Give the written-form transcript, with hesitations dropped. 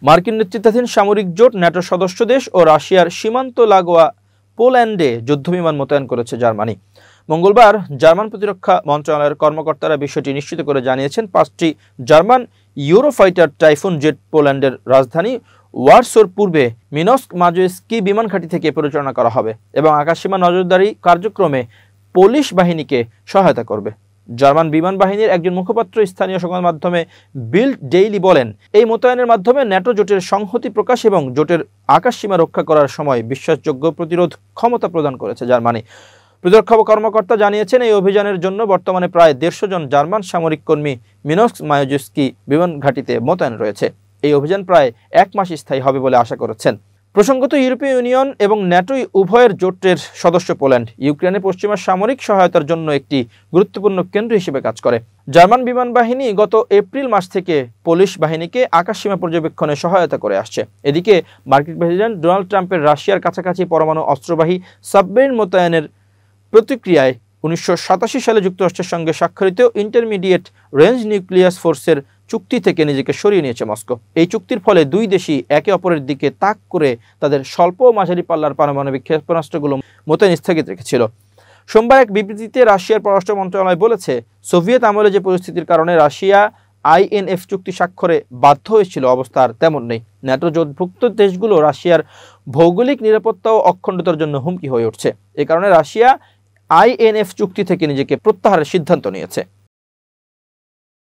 মার্কিন নেতৃত্বাধীন সামরিক জোট ন্যাটোর সদস্য দেশ ও রাশিয়ার সীমান্ত লাগোয়া পোল্যান্ডে যুদ্ধবিমান মোতায়েন করেছে জার্মানি। মঙ্গলবার জার্মান প্রতিরক্ষা মন্ত্রণালয়ের কর্মকর্তারা বিষয়টি নিশ্চিত করে জানিয়েছেন, 5টি জার্মান ইউরোফাইটার টাইফুন জেট পোল্যান্ডের রাজধানী ওয়ারসোর পূর্বে মিনস্ক মাজোয়স্কি বিমান ঘাঁটি থেকে পরিচালনা করা হবে এবং আকাশসীমা নজরদারি কার্যক্রমে পোলিশ বাহিনীকে সহায়তা করবে। জার্মান বিমান বাহিনীর একজন মুখপাত্র স্থানীয় সংবাদ মাধ্যমে বিল্ড ডেইলি বলেন, এই মোতায়েনের মাধ্যমে ন্যাটো জোটের সংহতি প্রকাশ এবং জোটের আকাশসীমা রক্ষা করার সময় বিশ্বাসযোগ্য প্রতিরোধ ক্ষমতা প্রদান করেছে জার্মানি। প্রতিরক্ষা কর্মকর্তা জানিয়েছেন, এই অভিযানের জন্য বর্তমানে প্রায় 150 জন জার্মান সামরিক কর্মী মিনস্ক মাজোয়স্কি বিমান ঘাঁটিতে মোতায়েন রয়েছে। এই অভিযান প্রায় 1 মাস স্থায়ী হবে বলে আশা করেছেন। প্রসঙ্গত, ইউরোপীয় ইউনিয়ন এবং ন্যাটো উভয়ের জোটের সদস্য পোল্যান্ড ইউক্রেনে পশ্চিমা সামরিক সহায়তার জন্য একটি গুরুত্বপূর্ণ কেন্দ্র হিসেবে কাজ করে। জার্মান বিমান বাহিনী গত এপ্রিল মাস থেকে পোলিশ বাহিনীকে আকাশসীমা পর্যবেক্ষণে সহায়তা করে আসছে। এদিকে মার্কিন প্রেসিডেন্ট ডোনাল্ড ট্রাম্পের রাশিয়ার কাছাকাছি পরমাণু অস্ত্রবাহী সাবমেরিন মোতায়েনের প্রতিক্রিয়ায় 1987 সালে যুক্তরাষ্ট্রের সঙ্গে স্বাক্ষরিত ইন্টারমিডিয়েট রেঞ্জ নিউক্লিয়াস ফোর্সের চুক্তি থেকে নিজেকে সরিয়ে নিয়েছে মস্কো। এই চুক্তির ফলে দুই দেশই একে অপরের দিকে তাক করে তাদের স্বল্প ও মাঝারি পাল্লার পারমাণবিক ক্ষেপণাস্ত্রগুলো মোতায়েন স্থগিত রেখেছিল। সোমবার এক বিবৃতিতে রাশিয়ার পররাষ্ট্র মন্ত্রণালয় বলেছে, সোভিয়েত আমলে যে পরিস্থিতির কারণে রাশিয়া আইএনএফ চুক্তি স্বাক্ষরে বাধ্য হয়েছিল অবস্থা আর তেমন নেই। ন্যাটো জোটভুক্ত দেশগুলো রাশিয়ার ভৌগোলিক নিরাপত্তা ও অখণ্ডতার জন্য হুমকি হয়ে উঠছে। এ কারণে রাশিয়া আইএনএফ চুক্তি থেকে নিজেকে প্রত্যাহারের সিদ্ধান্ত নিয়েছে।